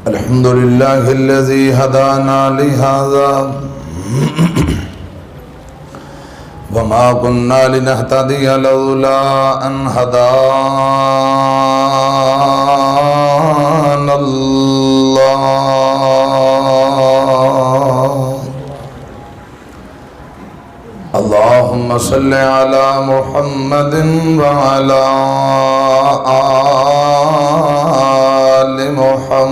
الحمد لله الذي هدانا لهذا وما كنا لنهتدي لولا أن هدانا الله اللهم صل على محمد وعلى آل محمد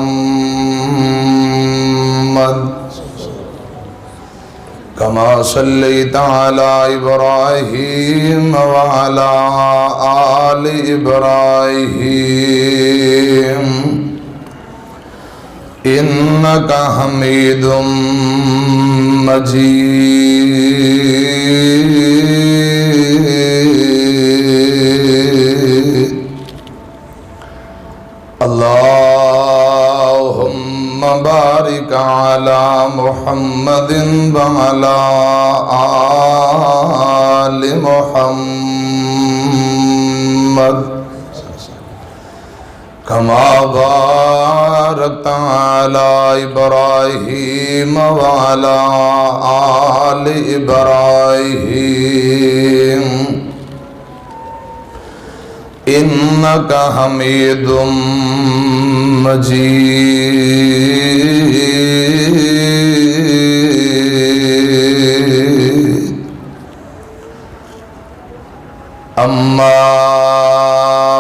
كما صليت على إبراهيم وعلى آل إبراهيم إنك حميد مجيد اللهم بارك على محمد وعلى آل محمد كما باركت على إبراهيم وعلى آل إبراهيم إنك حميد مجيد أما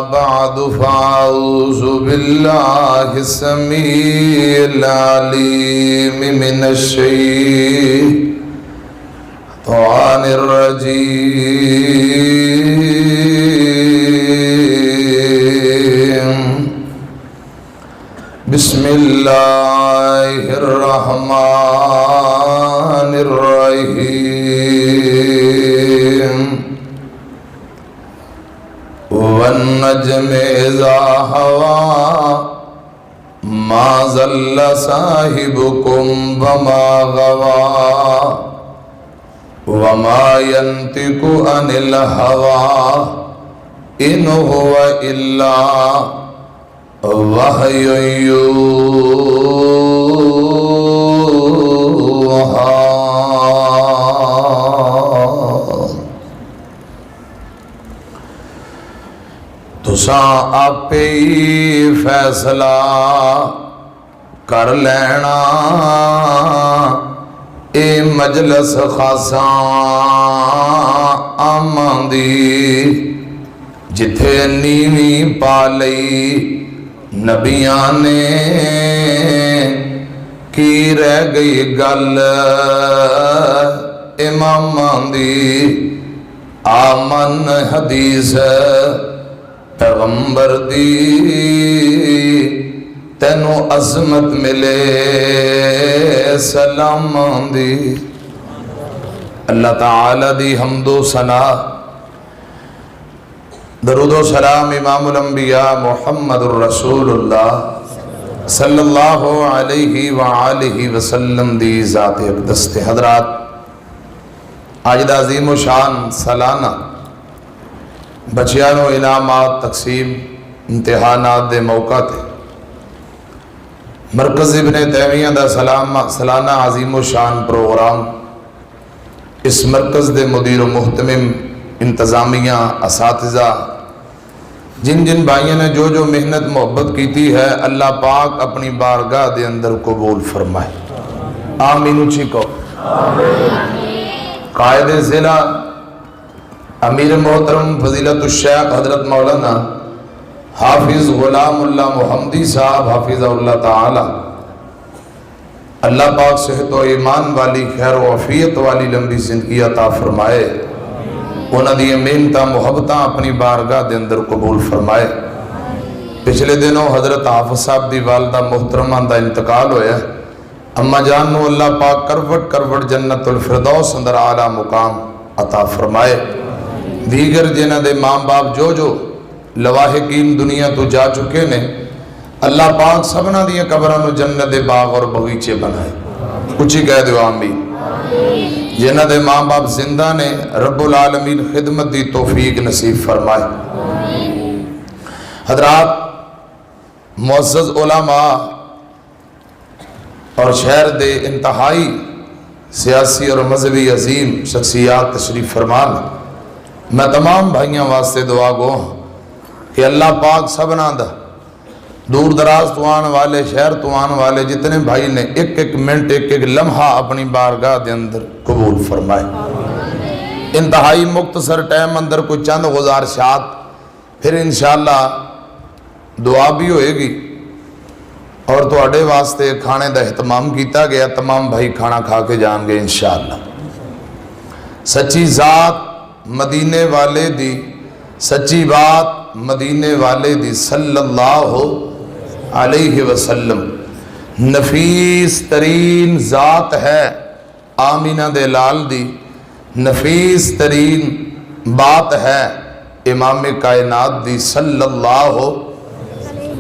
بعد فأعوذ بالله السميع العليم من الشيطان الرجيم بسم الله الرحمن الرحيم والنجم إذا هوى ما ضل صاحبكم وما غوى وما ينطق عن الهوى إن هو إلا وحي يوحى تساں آپے ہی فیصلہ کر لینا اے مجلس خاصاں آماں دی جتھے نیویں پا لئی نبیاں نے کی رہ گئی گل اماماں دی آمن حدیث پیغمبر دی تینو عظمت ملے سلام دی اللہ تعالی دی حمد و ثنا درود و سلام امام الانبیاء محمد الرسول اللہ صلی اللہ علیہ وآلہ وسلم دی ذات اقدس تے حضرات آج دا عظیم و شان سالانہ بچیانو انعامات تقسیم امتحانات دے موقع تے مرکز ابن تیمیہ دا سالانہ عظیم و شان پروگرام اس مرکز دے مدیر و محتمم انتظامیہ اساتذہ جن جن بھائیوں نے جو جو محنت محبت کیتی ہے اللہ پاک اپنی بارگاہ دے اندر قبول فرمائے آمین اچھی کو قائد ضلع امیر محترم فضیلت الشیخ حضرت مولانا حافظ غلام اللہ محمدی صاحب حافظ اللہ تعالی اللہ پاک صحت و ایمان والی خیر و عافیت والی لمبی زندگی عطا فرمائے انہاں دی محنتاں محبتاں اپنی بارگاہ دے اندر قبول فرمائے پچھلے دنوں حضرت حافظ صاحب دی والدہ محترمہ دا انتقال ہویا اما جان نو اللہ پاک کروٹ کروٹ جنت الفردوس اندر اعلیٰ مقام عطا فرمائے دیگر جنہ دے ماں باپ جو لواحقین دنیا تو جا چکے نے اللہ پاک سبنا دیا قبروں جنت باغ اور بغیچے بنائے. اچھی کہہ دو آمین. جنہ دے ماں باپ زندہ نے رب العالمین خدمت دی توفیق نصیب فرمائے. حضرات معزز علماء اور شہر دے انتہائی سیاسی اور مذہبی عظیم شخصیات تشریف فرمان. میں تمام بھائیاں واسطے دعا گو کہ اللہ پاک سبنا دا دور دراز تو آن والے شہر تو آن والے جتنے بھائی نے ایک ایک منٹ ایک ایک لمحہ اپنی بارگاہ دے اندر قبول فرمائے. انتہائی مختصر ٹائم اندر کوئی چند گزارشات پھر انشاءاللہ دعا بھی ہوئے گی اور تو اڈے واسطے کھانے دا اہتمام کیتا گیا. تمام بھائی کھانا کھا کے جان گے انشاءاللہ. سچی ذات مدینے والے دی سچی بات مدینے والے دی صلی اللہ علیہ وسلم نفیس ترین ذات ہے. آمینہ دے لال دی نفیس ترین بات ہے امام کائنات دی صلی اللہ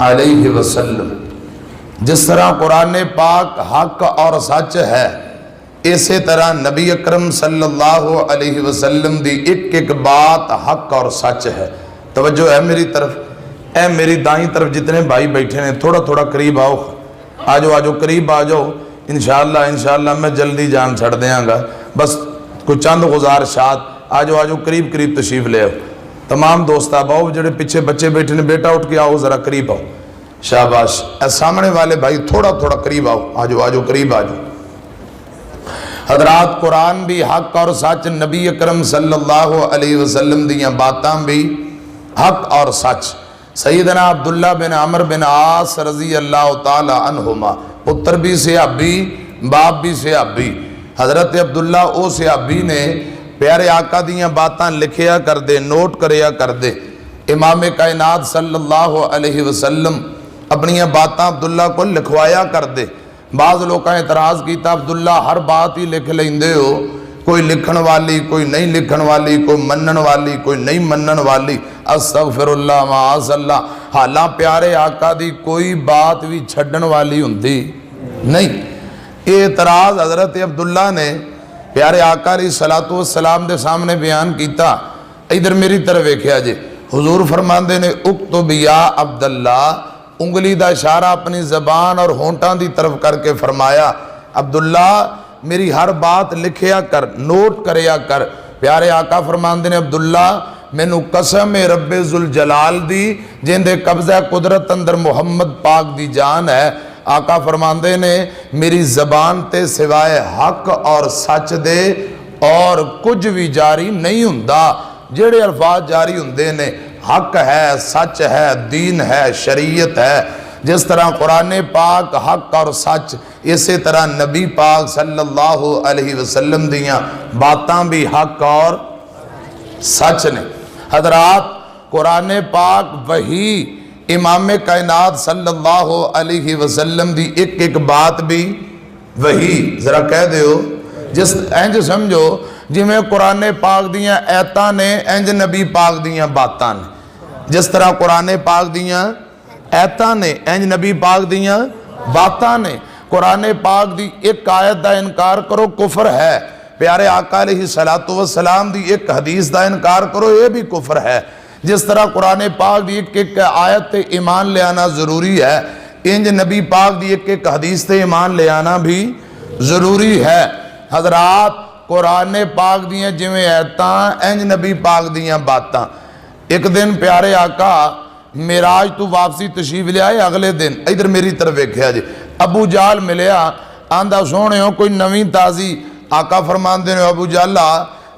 علیہ وسلم. جس طرح قرآن پاک حق اور سچ ہے اسی طرح نبی اکرم صلی اللہ علیہ وسلم دی ایک ایک بات حق اور سچ ہے. توجہ ہے میری طرف. اے میری دائیں طرف جتنے بھائی بیٹھے ہیں تھوڑا تھوڑا قریب آؤ. آجو قریب آجو. انشاءاللہ میں جلدی جان چھڑ دیاں گا. بس کچھ چند گزارشات. آجو قریب تشریف لے آؤ. تمام دوست آؤ. جڑے پیچھے بچے بیٹھے ہیں بیٹا اٹھ کے آؤ ذرا قریب آؤ. شاباش. اے سامنے والے بھائی تھوڑا تھوڑا قریب آؤ. آجو قریب آجو. حضرات قرآن بھی حق اور سچ نبی اکرم صلی اللہ علیہ وسلم دیاں باتاں بھی حق اور سچ. سیدنا عبداللہ بن عمر بن عاص رضی اللہ تعالی عنہما پتر بھی صحابی باپ بھی صحابی. حضرت عبداللہ او صحابی نے پیارے آقا دیاں باتاں لکھیا کر دے نوٹ کریا کر دے. امام کائنات صلی اللہ علیہ وسلم اپنی باتاں عبداللہ کو لکھوایا کر دے. بعض لوگوں نے اعتراض کیتا عبداللہ ہر بات ہی لکھ لیندے ہو. کوئی لکھن والی کوئی نہیں لکھن والی کوئی منن والی کوئی نہیں منن والی. استغفر اللہ معاذ اللہ. حالاں پیارے آقا دی کوئی بات بھی چھڈن والی ہوندی نہیں. یہ اعتراض حضرت عبداللہ نے پیارے آقا علیہ الصلوۃ والسلام دے سامنے بیان کیتا. ادھر میری طرف ویکھیا جے. حضور فرماندے نے اکتب یا عبداللہ. انگلی دا اشارہ اپنی زبان اور ہونٹاں دی طرف کر کے فرمایا عبداللہ میری ہر بات لکھیا کر نوٹ کریا کر. پیارے آقا فرماندے نے عبداللہ مینوں قسم رب ذوالجلال دی جن دے قبضہ قدرت اندر محمد پاک دی جان ہے. آقا فرماندے نے میری زبان تے سوائے حق اور سچ دے اور کچھ بھی جاری نہیں ہوندا. جڑے الفاظ جاری ہوندے نے حق ہے سچ ہے دین ہے شریعت ہے. جس طرح قرآن پاک حق اور سچ اسی طرح نبی پاک صلی اللہ علیہ وسلم دیاں باتاں بھی حق اور سچ نے. حضرات قرآن پاک وہی امام کائنات صلی اللہ علیہ وسلم دی ایک ایک بات بھی وہی. ذرا کہہ دیو جس انج سمجھو جی میں قرآن پاک دیاں ایتاں نے انج نبی پاک دیاں باتاں نے. جس طرح قرآن پاک دیاں ایتاں نے انج نبی پاک دیاں باتاں نے. قرآن پاک دی ایک آیت دا انکار کرو کفر ہے. پیارے آقا علیہ الصلوۃ والسلام دی ایک حدیث دا انکار کرو یہ بھی کفر ہے. جس طرح قرآن پاک دی ایک ایک آیت تے ایمان لے آنا ضروری ہے انج نبی پاک دی ایک ایک حدیث تے ایمان لے آنا بھی ضروری ہے. حضرات قرآن پاک دیاں جویں ایتاں انج نبی پاک دیاں باتاں. ایک دن پیارے آقا معراج تو واپسی تشریف لے آئے. اگلے دن ادھر میری طرف ویکھیا جی ابو جہل ملیا آندا سونے ہو کوئی نویں تازی. آقا فرماندے نے ابو جہلا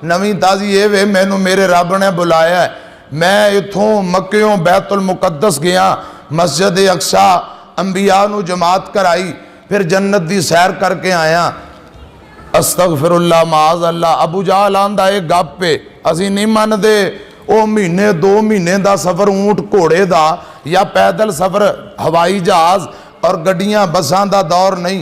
نویں تازی اے وے مینوں میرے رب نے بلایا ہے. میں اتھوں مکیوں بیت المقدس گیا مسجد اقصی انبیاء نو جماعت کرائی پھر جنت دی سیر کر کے آیا. استغفر اللہ معاذ اللہ. ابو جہل آندا اے گپ پہ اسی نہیں من دے. او مہینے 2 مہینے دا سفر اونٹ گھوڑے دا یا پیدل سفر ہوائی جہاز اور گڈیاں بساں دا دور نہیں.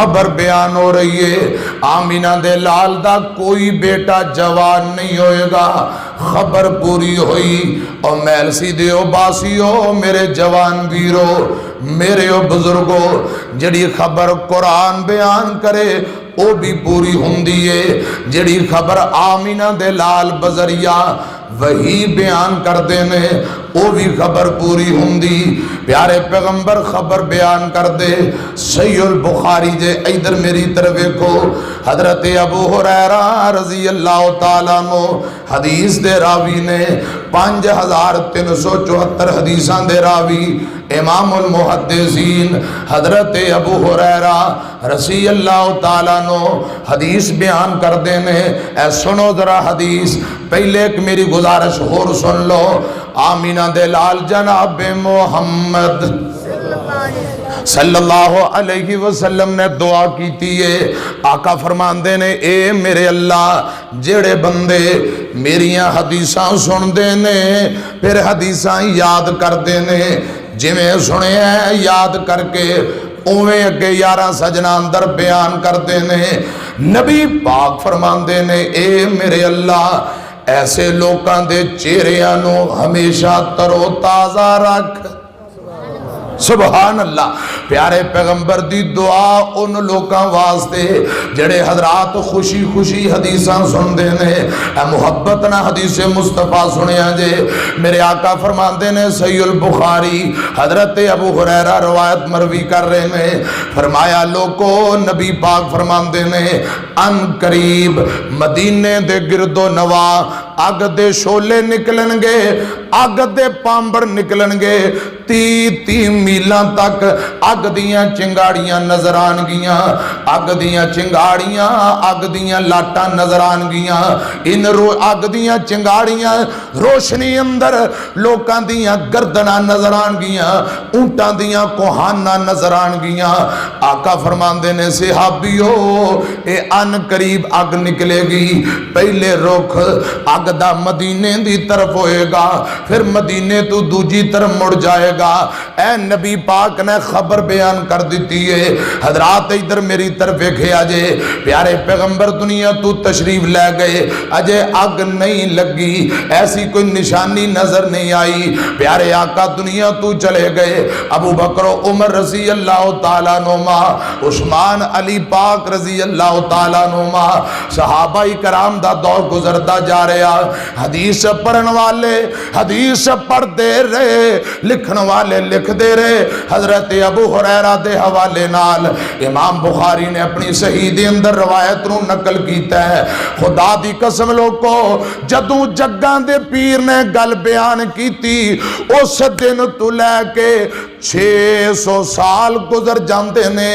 خبر بیان ہو رہی ہے آمینہ دے لال دا کوئی بیٹا جوان نہیں ہوئے گا. خبر پوری ہوئی اور میل سی دیو باسیو میرے جوان ویرو میرے بزرگو جڑی خبر قرآن بیان کرے او بھی پوری ہوندی ہے. جڑی خبر آمینہ دے لال بذریعہ وہی بیان کر دینے او بھی خبر پوری ہوندی. پیارے پیغمبر خبر بیان کر دے. صحیح البخاری جے ادھر میری طرف دیکھو حضرت ابو ہریرہ رضی اللہ تعالیٰ عنہ حدیث دے راوی نے 5374 حدیثاں دے راوی امام المحدثین حضرت ابو ہریرہ رضی اللہ تعالیٰ عنہ حدیث بیان کر دینے. اے سنو ذرا حدیث پہلے ایک میری گزارش اور سن لو. آمینہ دے لال جناب محمد صلی اللہ علیہ وسلم نے دعا کی تھی. آقا فرماندے نے اے میرے اللہ جڑے بندے میریاں حدیثاں سن دینے پھر حدیثاں یاد کر دینے جویں سنے ہیں یاد کر کے اویں اگے یارہ سجنا اندر بیان کر دینے. نبی پاک فرماندے نے اے میرے اللہ ایسے لوکاں دے چہریاں نو ہمیشہ ترو تازہ رکھ. سبحان اللہ. پیارے پیغمبر دی دعا ان لوکاں واسطے جڑے حضرات خوشی خوشی حدیثاں سن دینے اے محبت نہ حدیث مصطفیٰ سنیا جے. میرے آقا فرماندے نے صحیح البخاری حضرت ابو ہریرہ روایت مروی کر رہے نے فرمایا لوکو نبی پاک فرماندے نے ان قریب مدینے دے گرد و نواح اگ دے شولے نکلن گے اگ دے پامبر نکلن گے 30 میلاں تک اگ دیاں چنگاڑیاں نظر آن گیاں اگ دیاں چنگاڑیاں اگ دیاں لاٹاں نظر آن گیاں ان اگ دیاں چنگاڑیاں روشنی اندر لوکاں دیاں گردناں نظر آن گیاں اونٹاں دیاں کوہاناں نظر آن گیاں. آقا فرماندے نے صحابیو اے ان قریب اگ نکلے گی پہلے رخ اگ دا مدینے دی طرف ہوئے گا پھر مدینے تو دوجی طرف مڑ جائے گا. اے نبی پاک نے خبر بیان کر دیتی ہے. حضرات ادھر میری طرف دیکھے آجے پیارے پیغمبر دنیا تو تشریف لے گئے اجے اگ نہیں لگی ایسی کوئی نشانی نظر نہیں آئی. پیارے آقا دنیا تو چلے گئے ابو بکر و عمر رضی اللہ تعالیٰ عنہما عثمان علی پاک رضی اللہ تعالیٰ عنہما صحابہ کرام دا دور گزرتا جا رہا. حدیث پڑھن والے حدیث پڑھ دے رہے لکھن والے لکھ دے رہے. حضرت ابو ہریرہ دے حوالے نال امام بخاری نے اپنی صحیح دے اندر روایت نو نقل کیتا ہے. خدا دی قسم لوگو جدوں جگاں دے پیر نے گل بیان کیتی اس دن تو لے کے 600 سال گزر جاندے نے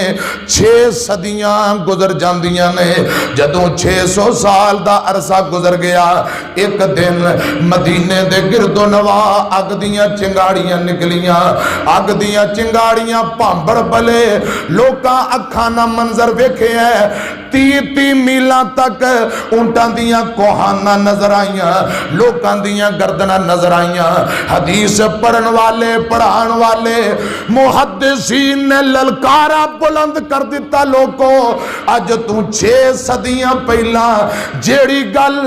6 صدیاں گزر جاندیاں نے. جدوں 600 سال دا عرصہ گزر گیا ایک دن مدینے دے گرد و نواح اگ دیاں چنگاڑیاں نکلیاں اگ دیاں چنگاڑیاں پامبر بلے لوکاں اکھانا منظر ویکھے ہے 30 میلاں تک اونٹاں دیاں کوہاناں نظر آئیاں لوکاں دیاں گردناں نظر آئیاں. حدیث پڑھن والے پڑھان والے محدثین نے للکارا بلند کر دیتا لوگو اج تو 6 صدیاں پہلا جیڑی گل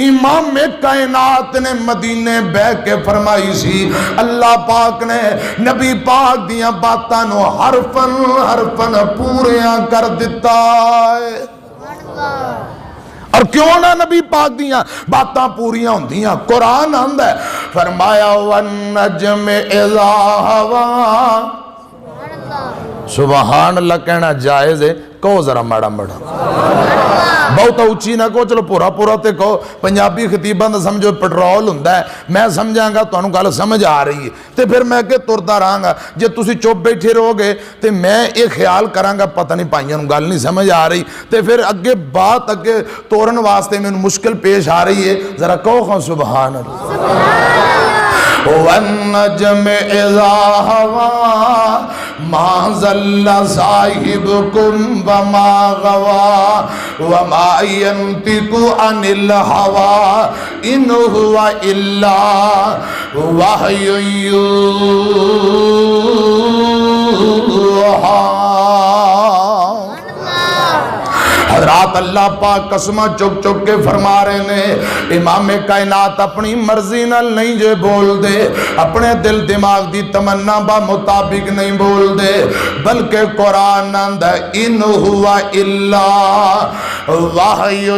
امام کائنات نے مدینے بہ کے فرمائی سی اللہ پاک نے نبی پاک دیاں باتاں نو حرفن حرفن پوریاں کر دیتا ہے. اور کیوں نہ نبی پاک دیاں باتاں پوریاں ہوندیاں قرآن آندا ہے فرمایا والنجم اذا ہوا. سبحان اللہ کہنا جائز ہے کہو ذرا ماڑا ماڑا بہت اچھی نہ کہو چلو پورا پورا تے کہو پنجابی خطیباں دا سمجھو پٹرول ہوندا ہے میں سمجھاں گا تانوں گل سمجھ آ رہی ہے تے پھر میں کہ ترتا رہاں گا جے تسی چپ بیٹھے رہو گے تے میں ایک خیال کراں گا پتہ نہیں پائیاں نوں گل نہیں سمجھ آ رہی تے پھر اگے بات اگے تورن واسطے میں مشکل پیش آ رہی ہے ذرا کہو خواہ سبحان اللہ. والنجم اذا ہوا ما ضل صاحبکم وما غوا وما ينطق عن الهوى ان هو الا وحی یوحی. اللہ پاک قسمہ چک چک کے فرما رہے ہیں امام کائنات اپنی مرضی نال نہیں جے بول دے اپنے دل دماغ دی تمنا با مطابق نہیں بول دے بلکہ قرآن اندہ ان ہوا الا وحی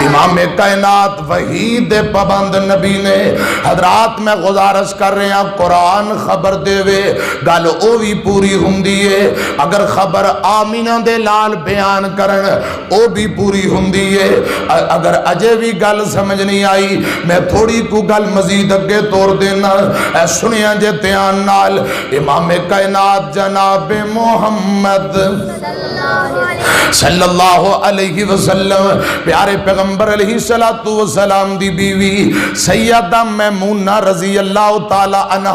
امام کائنات وحید پابند نبی نے حضرات میں گزارش کر رہے ہیں قرآن خبر دے وے گل او بھی پوری ہوندی ہے اگر خبر آمینہ دے لال بیان کرن او بھی پوری ہوندی ہے اگر اجے بھی گل سمجھ نہیں آئی میں تھوڑی کو گل مزید اگے توڑ دینا اے سنیا جے تیان نال امام کائنات جناب محمد صلی اللہ علیہ وسلم پیارے پیغمبر علیہ السلام دی بیوی سیدہ میمونہ رضی اللہ تعالی عنہ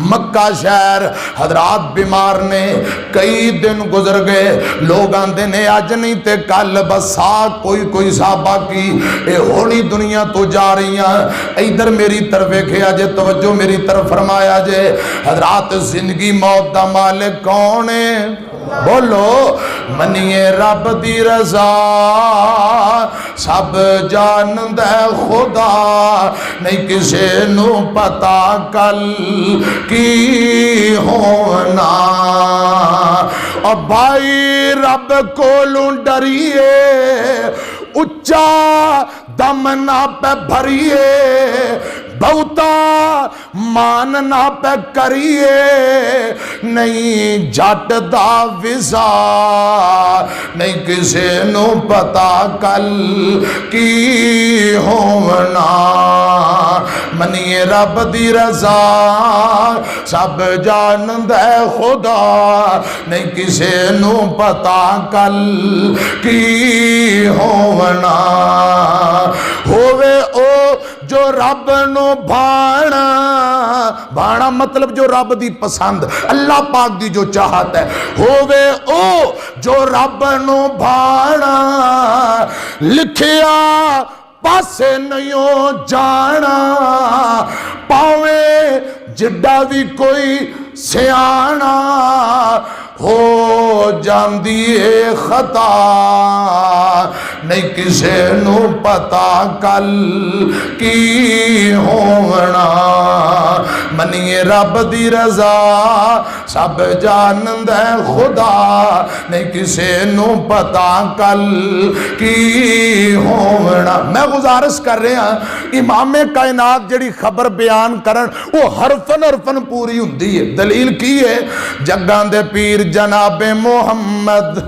مکہ شہر حضرات بیمار نے کئی دن گزر گئے لوگ آندے نے آج نہیں تے کل بسا کوئی صحابہ کی اے ہونی دنیا تو جا رہی ہیں ادھر میری طرف کھیا جے توجہ میری طرف فرمایا جے حضرات زندگی موت دا مالک کون ہے بولو منیے رب دی رضا سب جان دے خدا نہیں کسے نو پتا کل کی ہونا اور بھائی رب کو ڈریے اچا دم نہ پہ بھریے بہتا مان نہ پہ کریے نہیں جٹ دا وزا نہیں کسے نو پتا کل کی ہونا منیے رب دی رضا سب جان دے خدا نہیں کسے نو پتا کل کی ہونا ہووے او جو رب نو بھانا مطلب جو رب دی پسند اللہ پاک دی جو چاہت ہے ہووے او جو رب نو بھانا لکھیا پاسے نہیں جانا پاوے جڈا بھی کوئی سیانا ہو جاندی ہے خطا نہیں کسے نو پتا کل کی ہونا منیے رب دی رضا سب جان دے خدا نہیں کسے نو پتا کل کی ہونا میں گزارش کر رہے ہیں امام کائنات جڑی خبر بیان کرن وہ حرفن پوری ہوندی ہے دلیل کی ہے جگان دے پیر جناب محمد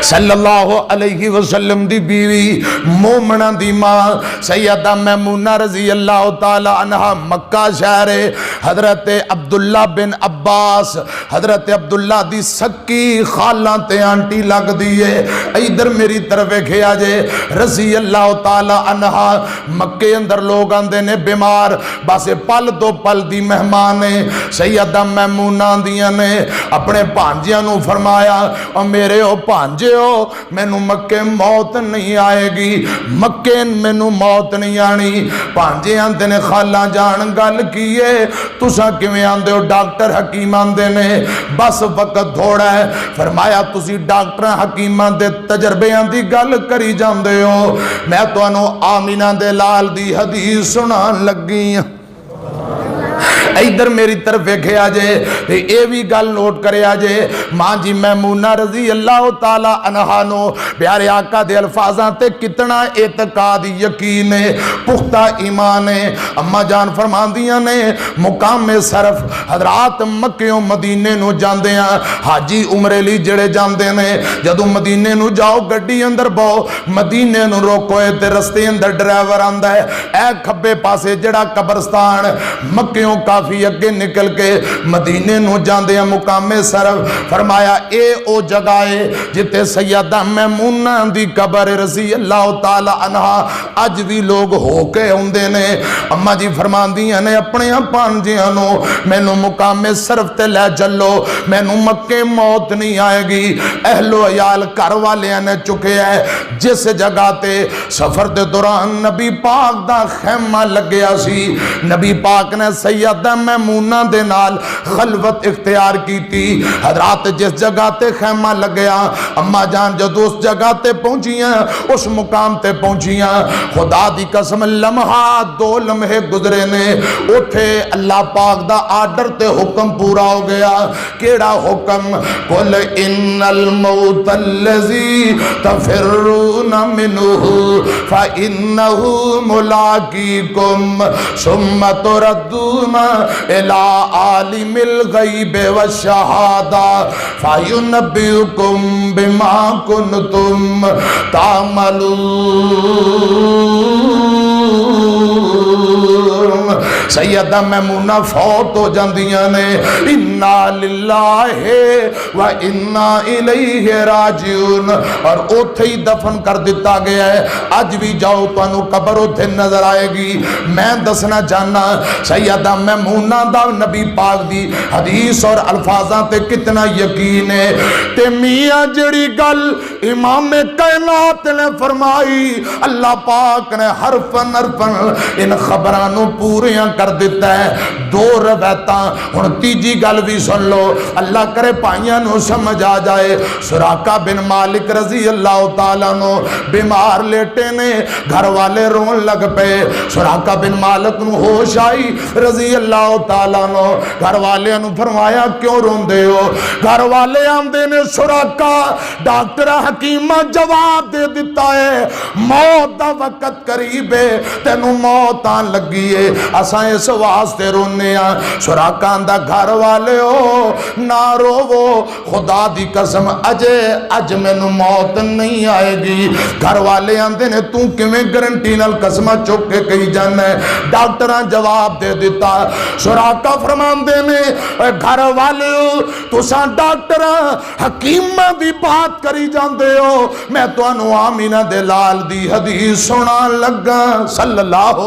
صلی اللہ علیہ وسلم دی بیوی مومنہ دی ماں سیدہ میمونہ رضی اللہ تعالی عنہ مکہ شہر حضرت عبداللہ بن عباس حضرت عبداللہ دی سکی خالہ تے آنٹی لگ دیئے ادھر میری طرف کھیا جے رضی اللہ تعالی عنہ مکے اندر لوگ آندے نے بیمار باسے پل دو پل دی مہمانے سیدہ میمونہ دیاں نے اپنے پانجیاں نو فرمایا اور میرے او پانجے ہو میں نو مکے موت نہیں آئے گی مکے میں نو موت نہیں آنی پانجے آندے نے خالہ جان گل کیے تسا کیویں آندے ہو ڈاکٹر حکیم آندے نے بس وقت تھوڑا ہے فرمایا تسی ڈاکٹر حکیم آندے تجربے آندی گل کری جاندے ہو میں تو انو آمینہ دے لال دی حدیث سنان لگی ادھر میری طرف ویکھے آجے اے بھی گل نوٹ کرے آجے ماں جی میمونہ رضی اللہ تعالی عنہ نو پیارے آقا دے الفاظاں تے کتنا اعتقاد یقین پختہ ایمان اما جان فرماندیاں نے مقام صرف حضرات مکیوں مدینے نو جاندے ہیں حاجی عمرے لی جڑے جاندے نے جدو مدینے نو جاؤ گڈی اندر باؤ مدینے نو روکوئے تے رستے اندر ڈرائیور آندہ ہے اے کھبے پاسے جڑا قبرستان مکیوں کافی اگے نکل کے مدینے نو جاندے ہیں مقام صرف فرمایا اے او جگائے جتے سیدہ میمونہ دی قبر رضی اللہ تعالی عنہ اج بھی لوگ ہو کے ہوندے نے اما جی فرماندیاں نے اپنے پانجیاں نو میں نو مقام صرف تے لے چلو میں نو مکے موت نہیں آئے گی اہل و عیال گھر والے نے چکے ہے جس جگہ تے سفر دے دوران نبی پاک دا خیمہ لگیا سی نبی پاک نے سیدہ سیدہ میمونہ دے نال خلوت اختیار کی تھی. حضرات جس جگہ تے خیمہ لگیا اما جان جدو اس جگہ تے پہنچیاں اس مقام تے پہنچیاں خدا دی قسم لمحات 2 لمحے گزرے نے اٹھے اللہ پاک دا آرڈر تے حکم پورا ہو گیا. کیڑا حکم؟ قل ان الموت الذی تفرون منہ فإنہ ملاقیکم ثم تردون الی عالم الغیب والشہادہ فینبئکم بما کنتم تعملون. سیدہ میمونہ فوت ہو جاندیاں نے. انا للہ و انا الیہ راجعون. اور اوتھے ہی دفن کر دیتا گیا ہے. اج بھی جاؤ تانوں قبر اوتھے نظر آئے گی. میں دسنا چاہنا سیدہ میمونہ دا نبی پاک دی حدیث اور الفاظاں تے کتنا یقین ہے. تے میاں جڑی گل امام کائنات نے فرمائی اللہ پاک نے حرفن حرفن ان خبرانوں پوریاں کر دیتا ہے. 2 روایتاں ہن تیجی گل بھی سن لو اللہ کرے پائیاں نو سمجھ آ جائے. سراقہ بن مالک رضی اللہ تعالیٰ نو بیمار لیٹے نے گھر والے رون لگ پے. سراقہ بن مالک نو ہوش آئی رضی اللہ تعالیٰ نو گھر والے نو فرمایا کیوں رون دے ہو؟ گھر والے آمدے نے سراقہ ڈاکٹر حکیمہ جواب دے دیتا ہے موت دا وقت قریب ہے تینوں موت آن لگی ہے اساں اس واسطے رونے آ. سراقہ آندہ گھر والے ہو نہ روو خدا دی قسم اج مینوں موت نہیں آئے گی. گھر والے آندے نے تو کیویں گارنٹی نال قسمہ چک کے کہی جانا ہے؟ ڈاکٹراں جواب دے دیتا. سراقہ فرماندے نے گھر والے ہو تساں ڈاکٹراں حکیماں دی بات کری جاندے ہو میں تانوں آمینہ دے لال دی حدیث سنان لگا صلی اللہ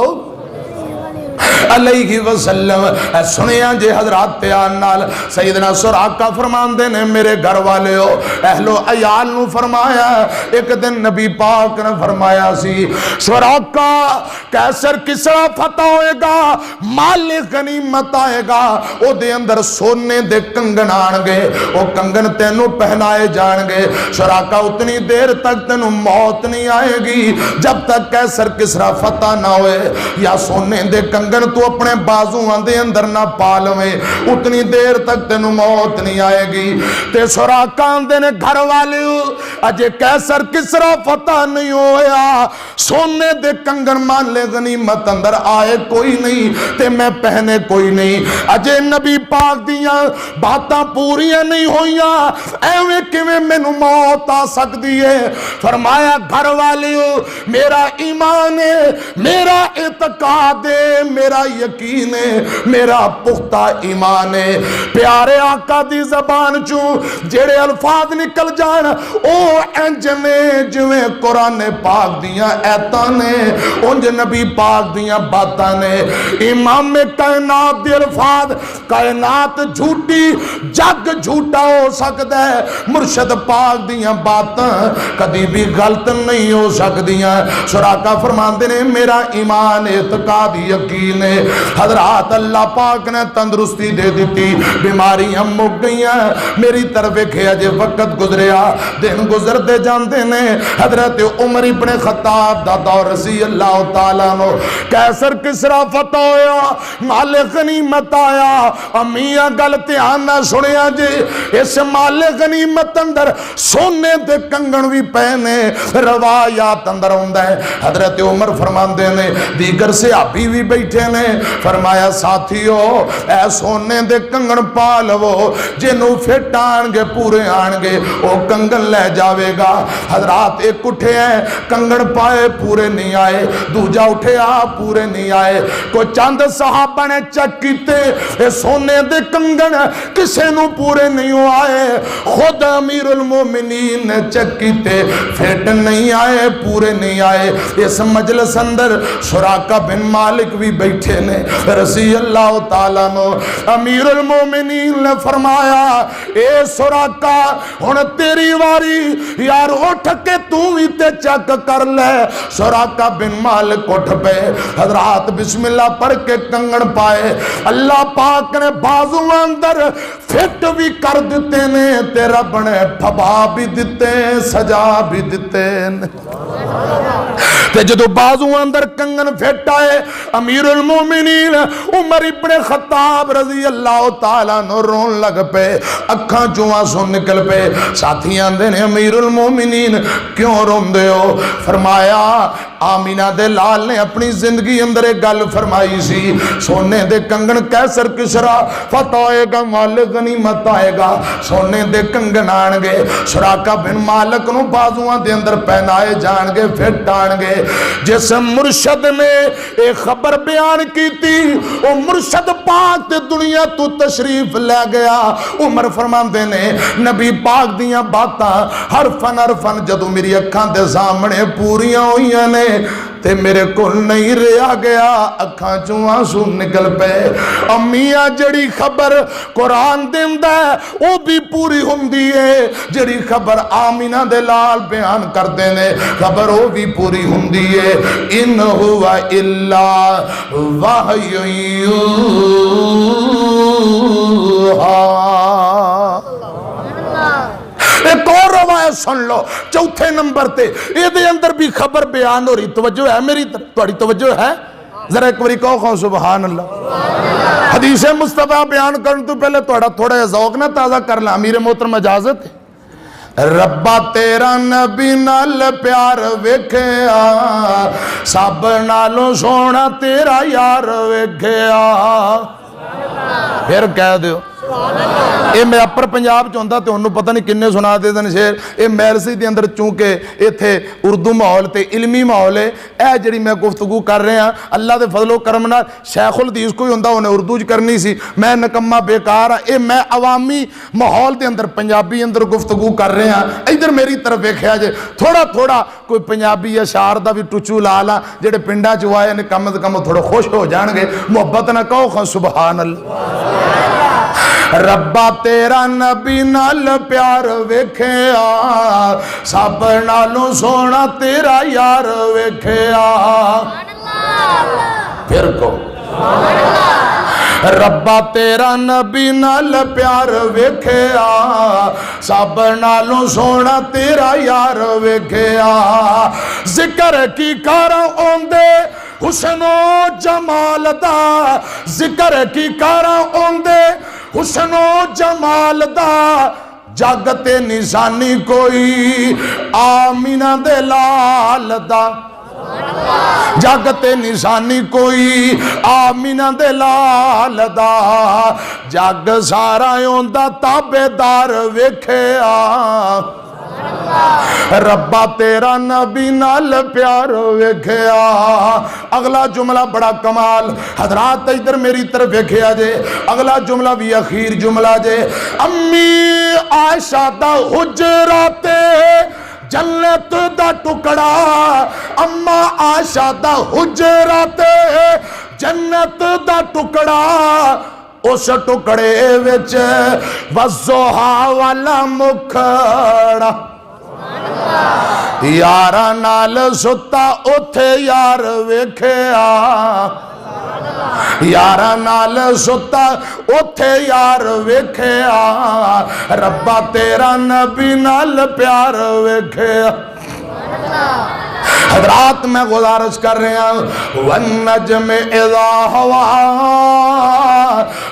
علیہ وسلم. سنیاں جے حضرات پیان نال سیدنا سراقہ فرماندے نے میرے گھر والے ہو اہل و عیال نو فرمایا ایک دن نبی پاک نے فرمایا سی سراقہ کیسر کسرا فتح ہوئے گا مال غنیمت آئے گا او دے اندر سونے دے کنگن آن گے او کنگن تینوں پہنائے جان گے. سراقہ اتنی دیر تک تینوں موت نہیں آئے گی جب تک کیسر کسرا فتح نہ ہوئے یا سونے دے کنگن تو اپنے بازوان دے اندر نہ پالویں اتنی دیر تک تینوں موت نہیں آئے گی. تے سراقہ آندے نے گھر والے اجے کیسر کسرا فتح نہیں ہویا سونے دے کنگن مان لے غنیمت اندر آئے کوئی نہیں تے میں پہنے کوئی نہیں اجے نبی پاک دیاں باتاں پوریاں نہیں ہویاں ایویں کیویں مینوں موت آ سکدی ہے. فرمایا گھر والے میرا ایمان ہے میرا اعتقاد ہے میرا یقین ہے میرا پختہ ایمان ہے. پیارے آقا دی زبان چوں جڑے الفاظ نکل جان او انج نے جویں قرآن پاک دیاں ایتاں نے انج نبی پاک دیاں باتاں نے. امام کائنات دی الفاظ کائنات جھوٹی جگ جھوٹا ہو سکتا ہے مرشد پاک دیاں باتاں کدی بھی غلط نہیں ہو سکدیاں. سراقہ فرماندے نے میرا ایمان اعتقاد یقین ہے. حضرات اللہ پاک نے تندرستی دے دیتی بیماریاں مک گئیاں میری طرف کھیا جے وقت گزریا دن گزر دے جاندے نے. حضرت عمر ابن خطاب دا دور رضی اللہ تعالیٰ عنہ کیسر کسرا فتح ہویا مال غنیمت آیا. امیاں گل دھیان نہ سنیا جی اس مال غنیمت اندر سونے دے کنگن بھی پہنے روایات اندر ہوندا ہے. حضرت عمر فرماندے نے دیگر صحابی بھی بیٹھے نے فرمایا ساتھیو اے سونے دے کنگن پا لو جنوں فٹ آن گے پورے آن گے او کنگن لے جاوے گا. حضرات ایک اٹھے ہیں کنگن پائے پورے نہیں آئے دوجا اٹھے پورے نہیں آئے. کو چند صحابہ نے چیک کیتے اے سونے دے کنگن کسے نو پورے نہیں آئے. خود امیر المومنین نے چیک کیتے فٹ نہیں آئے پورے نہیں آئے. اس مجلس اندر سراقہ بن مالک بھی بیٹھے بیٹھے نے رضی اللہ تعالیٰ نو امیر المومنین نے فرمایا اے سراقہ ہن تیری واری یار اٹھ کے تو بھی تے چک کر لے سراقہ بن مالک اٹھ پہ حضرات بسم اللہ پڑھ کے کنگن پائے اللہ پاک نے بازو اندر فٹ بھی کر دیتے نے تے رب نے پھبا بھی دیتے سجا بھی دیتے تے جدو بازو اندر کنگن فٹ آئے امیر المومنین عمر ابن خطاب رضی اللہ تعالیٰ نو رون لگ پہ اکھاں چواں سن نکل پہ ساتھیاں دینے امیر المومنین کیوں رون دے ہو فرمایا آمینہ دے لال نے اپنی زندگی اندر ایک گل فرمائی سی سونے دے کنگن کیسر کسرا فتح آئے گا مالک غنیمت آئے گا سونے دے کنگن آنگے سراقہ بن مالک نو بازوان دے اندر پہنائے جانگے پھٹ آنگے جس مرشد نے ایک خبر بیان کی تھی وہ مرشد پاک تے دنیا تو تشریف لے گیا عمر فرماندے نے نبی پاک دیاں باتاں حرفن جدو میری اکھاں دے سامنے پوریاں ہوئیاں نے تے میرے کل نہیں رہا گیا اکھاں چوں آنسو نکل پے امیاں جڑی خبر قرآن دیندہ ہے وہ بھی پوری ہوندی ہے جڑی خبر آمینہ دے لال بیان کر دینے خبر وہ بھی پوری ہوندی ہے ان ہوا الا وحی یوحا ایک اور روایت سن لو چوتھے نمبر تے یہ دے اندر بھی خبر بیان ہو رہی توجہ ہے میری توڑی توجہ ہے ذرا ایک باری کہو خواہ سبحان اللہ حدیث مصطفیٰ بیان کرنے تو پہلے تھوڑا ذوق نہ تازہ کرنا امیر محترم اجازت ہے ربا تیرا نبی نال پیار ویکھیا سب نالوں سونا تیرا یار ویکھیا پھر کہہ دیو اے میں اپر پنجاب چوندا تے انہوں پتہ نہیں کنے سنا دے دن شیر اے میرسی دے اندر چونکہ اے تھے اردو ماحول تے علمی ماحول ہے اے جڑی میں گفتگو کر رہے ہیں اللہ دے فضل و کرم نال شیخ الحدیث کوئی ہوندا انہیں اردو چ کرنی سی میں نکمہ بیکار ہاں اے میں عوامی ماحول دے اندر پنجابی اندر گفتگو کر رہے ہیں ادھر میری طرف ویکھیا جے تھوڑا کوئی پنجابی اشعار دا بھی ٹچو لا لا جڑے پنڈا چ آئے نے کم از کم تھوڑا خوش ہو جان گے محبت نہ کہو خواہ سبحان اللہ ربا تیرا نبی نال پیار ویکھیا سب نالوں سونا تیرا یار ویکھیا پھر کو ربا تیرا نبی نال پیار ویکھیا سب نالوں سونا تیرا یار ویکھیا ذکر کی کاراں اوندے حسن و جمال دا ذکر کی کاراں اوندے حسن و جمال دا جاگتے نشانی کوئی آمینہ دے لال دا جاگتے نشانی کوئی آمینہ دے لال دا جاگ سارا یوندا تابے دار ویکھیا ربا تیرا نبی نال پیار ویکھیا اگلا جملہ بڑا کمال حضرات ادھر میری طرف ویکھیا جے اگلا جملہ بھی اخیر جملہ جے امی عائشہ دا حجرات جنت دا ٹکڑا اما عائشہ دا حجرات جنت دا ٹکڑا اس ٹکڑے وچ وضحا والا مکھڑا یارا نال ستا اوتھے یار ویکھیا یارا نال ستا اوتھے یار ویکھیا ربا تیرا نبی نال پیار ویکھیا حضرات میں گزارش کر رہے ہیں والنجم اذا ہوا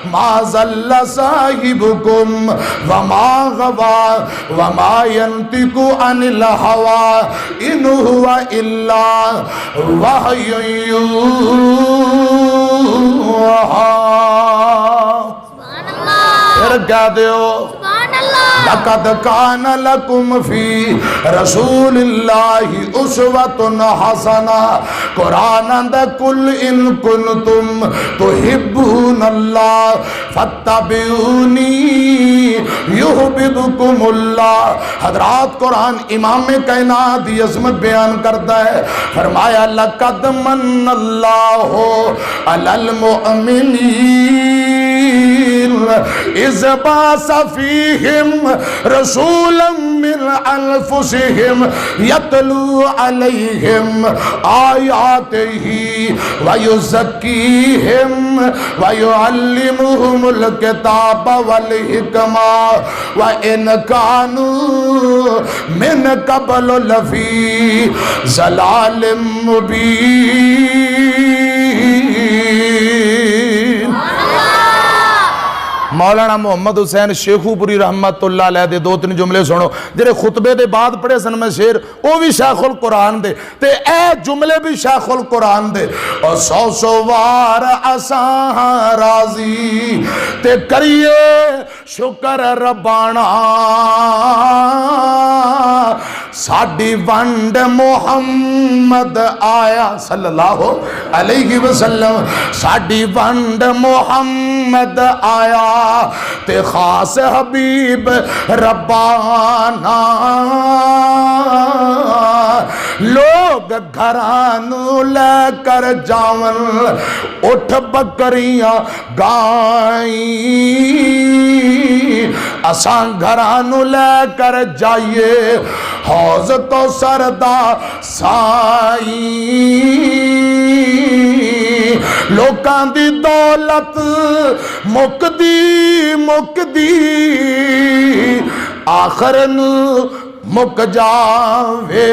ما ظل صاحبکم وما غوا وما ينطق عن الهوى ان هو الا وحی یوحا پھر کہہ دیو لقد کان لکم فی رسول اللہ اسوۃ حسنہ قرآن اندر کل ان کنتم تحبون اللہ فاتبعونی یحببکم اللہ. حضرات قرآن امام کائنات کی عظمت بیان کرتا ہے. فرمایا لقد من اللہ علی المؤمنین اذ بعث فیہم رسولا من انفسہم یتلو علیہم آیاتہ ویزکیہم ویعلمہم الکتاب والحکمہ وَإِنْ كَانُوا مِنْ قَبْلُ لَفِي ضَلَالٍ مُبِينٍ. مولانا محمد حسین شیخو پوری رحمت اللہ علیہ دے دو تین جملے سنو جڑے خطبے دے بعد پڑھے سن میں شیر او بھی شیخ القرآن دے تے اے جملے بھی شیخ القرآن دے. اور سو وار اساں راضی تے کریے شکر ربانا ساڈی ونڈ محمد آیا صلی اللہ علیہ وسلم ساڈی ونڈ محمد آیا تے خاص حبیب ربانا لوگ گھرانو لے کر جاون اٹھ بکریاں گائیں اساں گھرانو لے کر جائیے حوض تو سردا سائیں لوکاں دی دولت مکدی آخر نو مک جاوے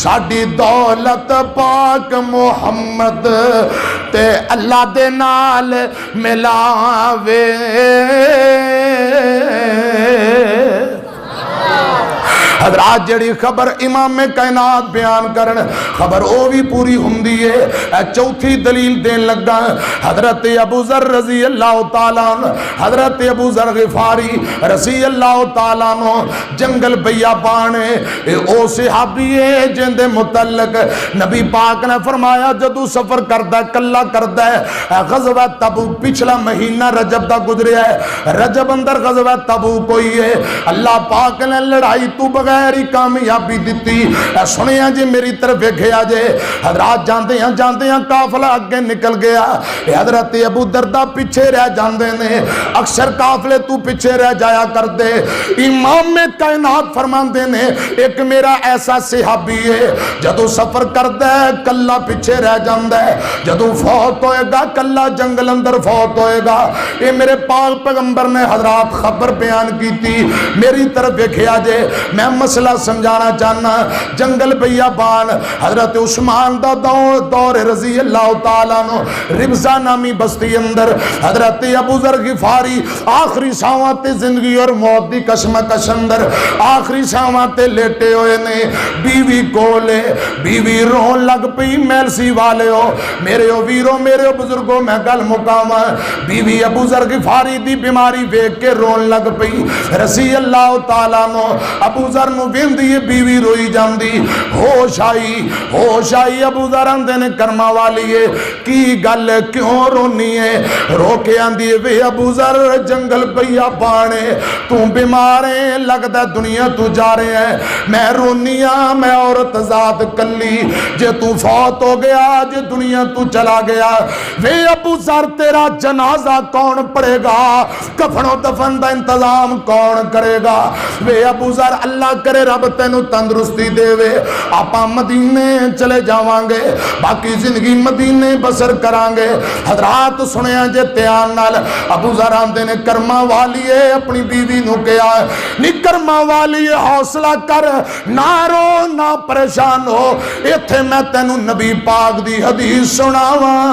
ساڈی دولت پاک محمد تے اللہ دے نال ملاوے. حضرات جڑی خبر امام کائنات بیان کرن خبر او بھی پوری ہوندی ہے. چوتھی دلیل دین لگا حضرت ابو ذر رضی اللہ تعالیٰ عنہ حضرت ابو ذر غفاری رضی اللہ تعالیٰ عنہ جنگل بیابان او صحابی ہے جن دے متعلق نبی پاک نے فرمایا جدو سفر کردہ کلا کردہ غزوہ تبوک پچھلا مہینہ رجب دا گزریا ہے. رجب اندر غزوہ تبوک کوئی ہے. اللہ پاک نے لڑائی تو بغیر ہی کامیابی دیتی. سنیا جی میری طرف گیا جے حضرات جاندے ہیں قافلہ اگے نکل گیا. حضرت ابو دردہ پیچھے رہ جاندے نے اکثر قافلے تو پیچھے رہ جایا کر دے. امام کائنات فرماندے نے ایک میرا ایسا صحابی ہے جدو سفر کردہ ہے کلا پیچھے رہ جاندہ ہے جدو فوت ہوئے گا کلا جنگل اندر فوت ہوئے گا. یہ میرے پاک پیغمبر نے حضرات خبر بیان کی تھی. میری طرف گیا جے میں مسئلہ سمجھانا چاہنا. جنگل بیابان حضرت عثمان دا دور رضی اللہ تعالیٰ عنہ ربزہ نامی بستی اندر حضرت ابو ذر غفاری آخری ساواں تے زندگی اور موت دی کشمکش اندر آخری ساواں تے لیٹے ہوئے نے. بیوی کولے بیوی رون لگ پئی میلسی والے ہو میرے ویرو میرے بزرگوں میں گل مقامہ. بیوی ابو ذر غفاری دی بیماری ویکھ کے رون لگ پئی رضی اللہ تعالیٰ عنہ. ابو ذر نو ویندی بیوی روئی جاندی. ہوش آئی ابو ذر آندے نے کرما والی ہے کی گل کیوں رونی ہے. رو کے آندی وے ابو ذر جنگل پیا بانے تو بیماریں لگدا دنیا تو جا رہے ہیں میں رونیا میں عورت ذات کلی جے تو فوت ہو گیا جے دنیا تو چلا گیا وے ابو ذر تیرا جنازہ کون پڑے گا کفن و دفن دا انتظام کون کرے گا. وے ابو ذر اللہ کرے رب تینو تندرستی دے وے آپا مدینے چلے جاواں گے باقی زندگی مدینے بسر کران گے. حضرات سنیا جے تیان نال ابو ذر آندے نے کرما والی ہے اپنی بیوی نو کیا نی کرما والی ہے حوصلہ کر نہ رو نہ پریشان ہو ایتھے میں تینو نبی پاک دی حدیث سناواں.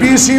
20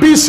20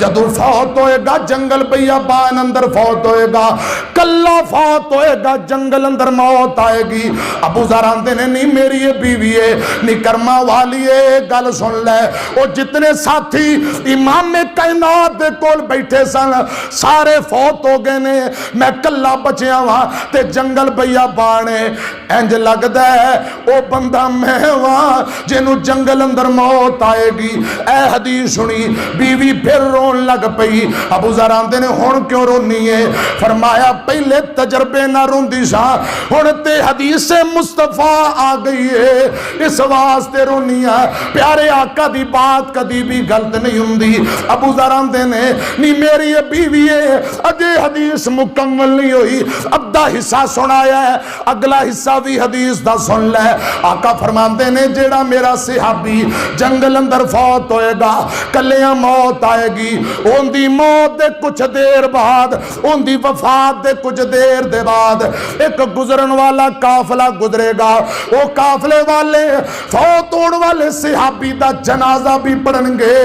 جدو فوت ہوئے گا جنگل بیابان اندر فوت ہوئے گا کلا فوت ہوئے گا جنگل اندر موت آئے گی ابو ذر آندے نے نہیں میری یہ بیوی ہے نہیں کرما والی ہے گل سن لے وہ جتنے ساتھی امام کائنات دے کول بیٹھے سن سارے فوت ہو گئے نے میں کلا بچیا وہاں تے جنگل بیابان ہے انج لگدا ہے او بندہ میں وہاں جنوں جنگل اندر موت آئے گی اے حدیث سنی بیوی پھر رون لگ پئی ابو ذر آندے نے ہن کیوں رونی ہے فرمایا پہلے تجربے نہ روندی سا ہن تے حدیث مصطفیٰ آ گئی ہے اس واسطے رونی ہے پیارے آقا دی بات کدی بھی غلط نہیں ہوندی ابو ذر آندے نے نہیں میری یہ بیوی ہے اجے حدیث مکمل نہیں ہوئی ادھا حصہ سنایا ہے اگلا حصہ بھی حدیث دا سن لے آقا فرماندے نے جیڑا میرا صحابی جنگل اندر فوت ہوئے گا کلیاں موت آئے گی ان دی موت دے کچھ دیر بعد ان دی وفات دے کچھ دیر دے بعد ایک گزرن والا قافلہ گزرے گا وہ قافلے والے فوت ہونے والے صحابی دا جنازہ بھی پڑھن گے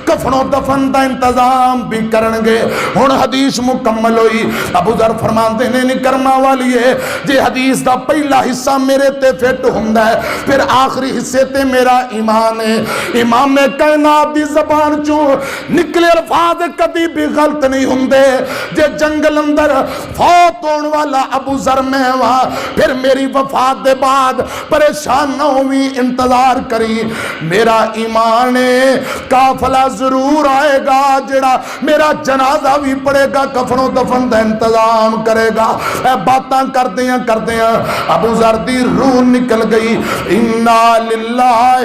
کفن و دفن دا انتظام بھی کرن گے ہن حدیث مکمل ہوئی ابو ذر فرماندے نے نہیں کرما والی ہے جے حدیث دا پہلا حصہ میرے تے فٹ ہوندا ہے پھر آخری حصے تے میرا ایمان ہے امام کائنات دی زبان چوں نکلے الفاظ کبھی بھی غلط نہیں ہوندے جے جنگل اندر فوت ہون والا ابو ذر میں وہاں پھر میری وفات دے بعد پریشان نہ ہوئی انتظار کری میرا ایمان ہے قافلہ ضرور آئے گا جڑا میرا جنازہ بھی پڑے گا کفن و دفن دا انتظام کرے گا اے باتاں کر دیاں ابو ذر دی روح نکل گئی انا للہ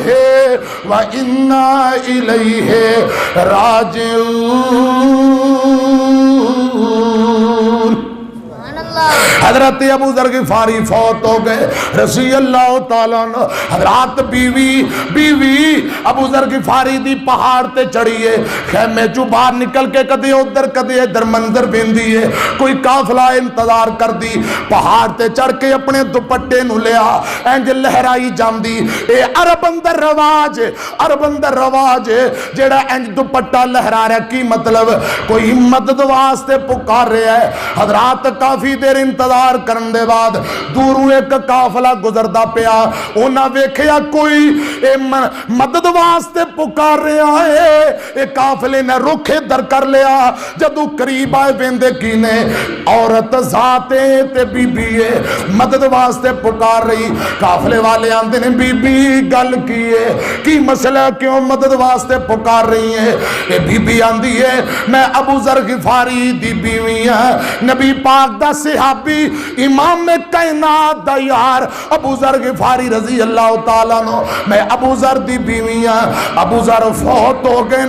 و انا الیہ راجعون حضرت ابو ذر غفاری فوت ہو گئے رضی اللہ تعالیٰ عنہ حضرات بیوی ابو ذر غفاری دی پہاڑ تے چڑھی ہے خیمے جو باہر نکل کے کدے ادھر کدے ادھر منظر بیندی ہے کوئی قافلہ انتظار کر دی پہاڑ تے چڑھ کے اپنے دوپٹے نو لیا انج لہرائی جاندی اے عرب اندر رواج جیڑا انج دوپٹہ لہرا رہا کی مطلب کوئی مدد واسطے پکار رہا ہے حضرات کافی دیر انتظار کرن دے بعد دوروں ایک قافلہ گزردا پیا انہاں ویکھیا کوئی مدد واسطے پکار رہا ہے اے قافلے نے رخ در کر لیا جدو قریب آئے ویندے کینے عورت ذاتے تے بی بی ہے مدد واسطے پکار رہی قافلے والے آندے نے بی بی گل کیے کی مسئلہ کیوں مدد واسطے پکار رہی ہے اے بی بی آندی ہے میں ابو ذر غفاری دی بیوی ہاں نبی پاک دا صحابی امام کائنات دا یار ابو ذر غفاری رضی اللہ تعالیٰ عنہ میں ابو ذر دی بیوی ہاں ابو ذر فوت ہو گئے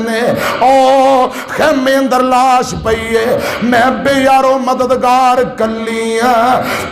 نے او خیمے اندر لاش پئی ہے میں بے یارو مددگار کلیاں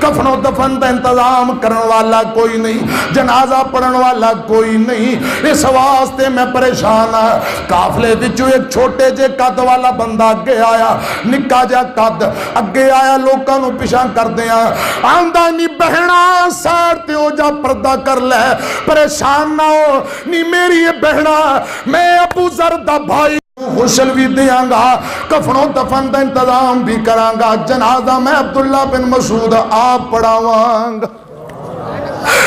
کفن و دفن دا انتظام کرن والا کوئی نہیں جنازہ پڑھن والا کوئی نہیں اس واسطے میں پریشان ہاں قافلے وچوں ایک چھوٹے جے قد والا بندہ اگے آیا نکا جا قد اگے آیا لوکاں نو پیچھے کر دیاں آندا نہیں بہنا سائڈ تے ہو جا پردہ کر لے پریشان نہ ہو نہیں میری یہ بہنا میں ابو ذر دا بھائی غسل بھی دیاں گا کفن و دفن دا انتظام بھی کراں گا جنازہ میں عبداللہ بن مسعود آپ پڑھاواں گا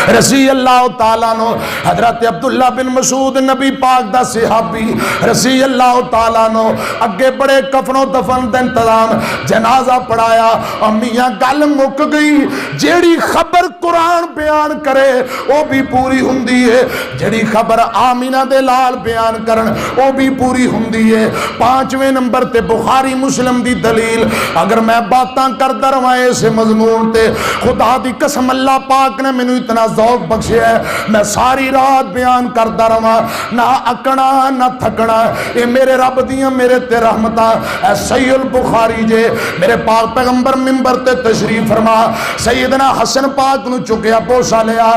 رضی اللہ تعالیٰ عنہ حضرت عبداللہ بن مسعود نبی پاک دا صحابی رضی اللہ تعالیٰ عنہ اگے بڑے کفن و دفن دا انتظام جنازہ پڑھایا امیاں گل مک گئی جیڑی خبر قرآن بیان کرے وہ بھی پوری ہوندی ہے جیڑی خبر آمینہ دے لال بیان کرن وہ بھی پوری ہوندی ہے 5ویں نمبر تے بخاری مسلم دی دلیل اگر میں باتاں کردہ روائے سے مضمون تے خدا دی قسم اللہ پاک نے منو اتنا ذوق بخشے ہے میں ساری رات بیان کرتا رہا نہ اکنا نہ تھکنا اے میرے رب دیاں میرے تے رحمتاں اے صحیح البخاری جے میرے پاک پیغمبر منبر تے تشریف فرما سیدنا حسن پاک نو چکیا پوسا لیا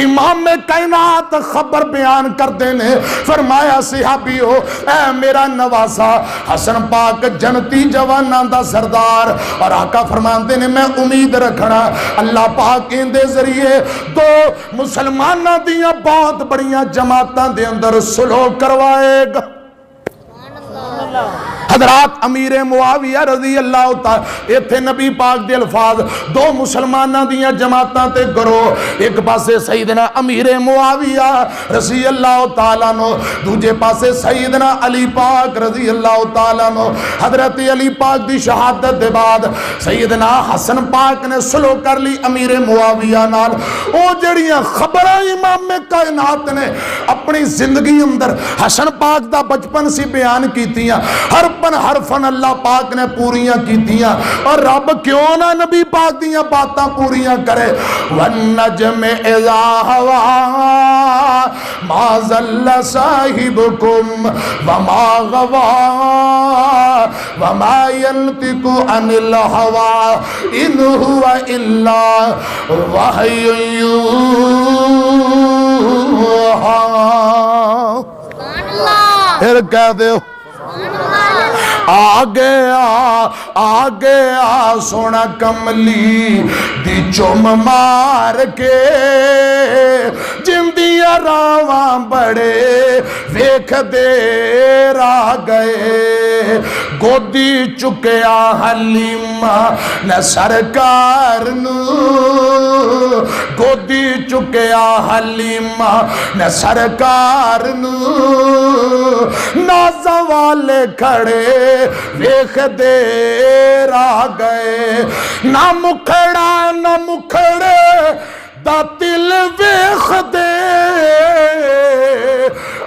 امام کائنات خبر بیان کر دینے فرمایا صحابیو اے میرا نواسا حسن پاک جنتی جوانان دا سردار اور آقا فرمان دینے میں امید رکھنا اللہ پاک اندے ذریعے دو مسلمانوں دیاں بہت بڑیاں جماعتاں دے اندر سلو کروائے گا۔ حضرات امیر معاویہ رضی اللہ تعالی، ایتھے نبی پاک دے الفاظ دو مسلمانہ دیاں جماعتاں تے گروہ، ایک پاسے سیدنا امیر معاویہ رضی اللہ تعالیٰ نو، دوجے پاسے سیدنا علی پاک رضی اللہ تعالیٰ نو۔ حضرت علی پاک دی شہادت دے بعد سیدنا حسن پاک نے سلو کر لی امیر معاویہ نال۔ او جڑیاں خبرہ امام کائنات نے اپنی زندگی اندر حسن پاک دا بچپن سی بیان کیتیاں، حرفن اللہ پاک نے پوریاں کیتیاں، اور رب کیوں نہ نبی پاک دیاں باتاں پوریاں کرے۔ وَالنَّجْمِ إِذَا هَوَىٰ مَا ضَلَّ صَاحِبُكُمْ وَمَا غَوَىٰ وَمَا يَنطِقُ عَنِ الْهَوَىٰ إِنْ هُوَ إِلَّا وَحْيٌ يُوحَىٰ۔ پھر کہہ دے آ گیا سونا کملی دی چوم مار کے، جندیاں راواں بڑے ویکھ دے راہ گئے، گودی چکیا حلیمہ نے سرکار نو، گودی چکیا حلیمہ نے سرکار نو، نازاں والے کھڑے ویکھ دے راہ گئے، نہ مکھڑا نہ مکھڑے دا دل ویکھ دے،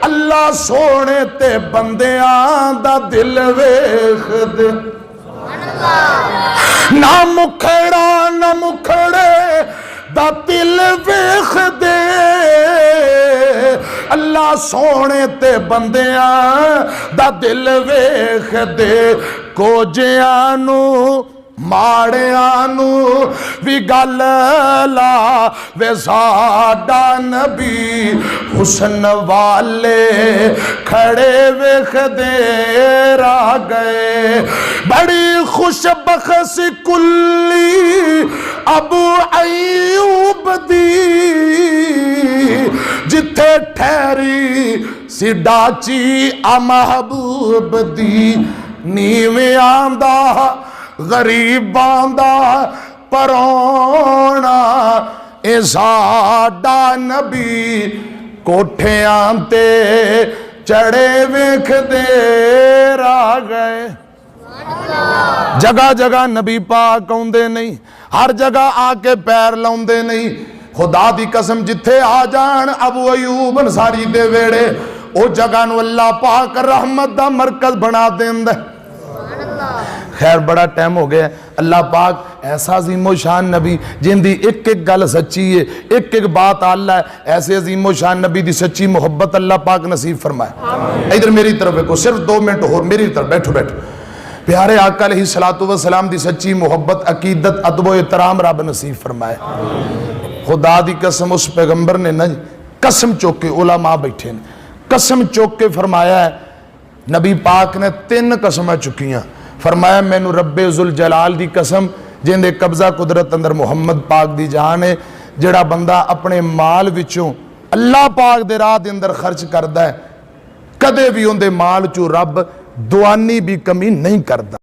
اللہ سونے تے بندیاں دا دل ویکھ دے، نہ مکھڑا نہ مکھڑے دا دل ویکھ دے، اللہ سونے تے بندیاں دا دل ویکھ دے، کوجیاں نو ماڑیاں نو وی گل لا وے ساڈا نبی حسن والے کھڑے ویکھ دے راہ گئے، بڑی خوش بخش کلی ابو ایوب دی، جتھے ٹھہری سی ڈاچی محبوب دی، نیویں آندا غریباں دا پرونا، اے ساڈا نبی کوٹھیاں تے چڑھے ویکھ دے راہ گئے۔ جگہ جگہ نبی پاک آؤندے نہیں، ہر جگہ آ کے پیر لاؤندے نہیں، خدا دی قسم جتھے آ جان ابو ایوب انصاری دے ویڑے، او جگہ نو اللہ پاک رحمت دا مرکز بنا دیندے۔ خیر بڑا ٹائم ہو گیا، اللہ پاک ایسا عظیم و شان نبی جن دی ایک ایک گل سچی ہے، ایک ایک بات اللہ ہے، ایسے عظیم و شان نبی دی سچی محبت اللہ پاک نصیب فرمائے۔ ادھر میری طرف ایک صرف 2 منٹ ہو، میری طرف بیٹھو بیٹھو۔ پیارے آقا علیہ السلام دی سچی محبت، عقیدت، ادب و احترام رب نصیب فرمائے۔ خدا دی قسم اس پیغمبر نے نا قسم چوکے، علماء بیٹھے نے قسم چوک کے فرمایا ہے، نبی پاک نے 3 قسمیں چکیاں، فرمایا مینو رب ذوالجلال دی قسم جن دے قبضہ قدرت اندر محمد پاک دی جان ہے، جڑا بندہ اپنے مال وچوں اللہ پاک دے راہ دے اندر خرچ کردا ہے، کدے بھی ان دے مال چوں رب دوانی بھی کمی نہیں کردا۔